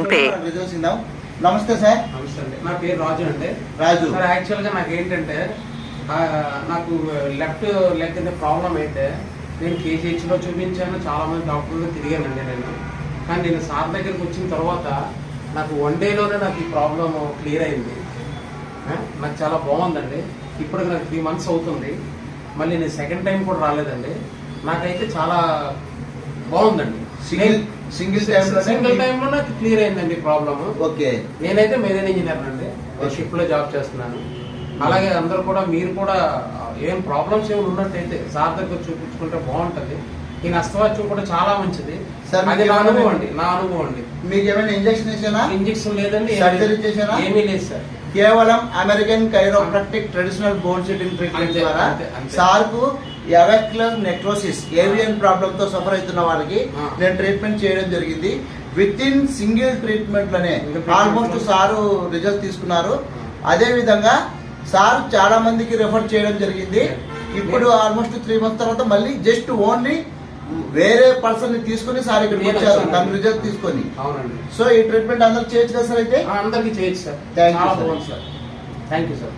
నమస్తే సార్. నమస్తే అండి. నా పేరు రాజు అండి. రాజు సార్, యాక్చువల్గా నాకు ఏంటంటే నాకు లెఫ్ట్ లెగ్ ప్రాబ్లం అయితే నేను కేజీహెచ్లో చూపించాను, చాలా మంది డాక్టర్లు తిరిగానండి నేను. కానీ నేను సార్ దగ్గరికి వచ్చిన తర్వాత నాకు 1 డేలోనే నాకు ఈ ప్రాబ్లం క్లియర్ అయింది. నాకు చాలా బాగుందండి. ఇప్పుడు నాకు 3 months అవుతుంది. మళ్ళీ నేను సెకండ్ టైం కూడా రాలేదండి. నాకైతే చాలా బాగుందండి. సింగిల్ టైంలో నాకు క్లియర్ అయిందండి ప్రాబ్లమ్. ఓకే. నేనైతే మెరైన్ ఇంజనీర్ అండి, షిప్ లో జాబ్ చేస్తున్నాను. అలాగే అందరూ కూడా, మీరు కూడా ఏం ప్రాబ్లమ్స్ ఏమి ఉన్నట్టయితే సార్ దగ్గర చూపించుకుంటే బాగుంటది. ఈ నష్టవాచ్యం కూడా చాలా మంచిది. అది నా అనుభవం అండి. మీకు ఏమైనా ఇంజెక్షన్ లేదండి, సర్జరీ చేశారా? ఏమీ లేదు సార్. కేవలం American chiropractic traditional bone setting treatment ద్వారా సార్ కు యావెక్యులర్ నెక్రోసిస్ ఏవియన్ ప్రాబ్లమ్ తో సఫర్ అవుతున్న వారికి నేను ట్రీట్మెంట్ చేయడం జరిగింది. విత్ ఇన్ సింగిల్ ట్రీట్మెంట్ లోనే ఆల్మోస్ట్ సారు రిజల్ట్ తీసుకున్నారు. అదే విధంగా సార్ చాలా మందికి రెఫర్ చేయడం జరిగింది. ఇప్పుడు ఆల్మోస్ట్ 3 months తర్వాత మళ్ళీ జస్ట్ ఓన్లీ వేరే పర్సన్ ని తీసుకుని సార్ ఇక్కడికి వచ్చారు తన రిజల్ట్ తీసుకొని. అవునండి. సో ఈ ట్రీట్మెంట్ అందరికి చేయొచ్చు కదా సార్? అయితే అందరికి చేయొచ్చు sir. Thank you sir. Thank you sir.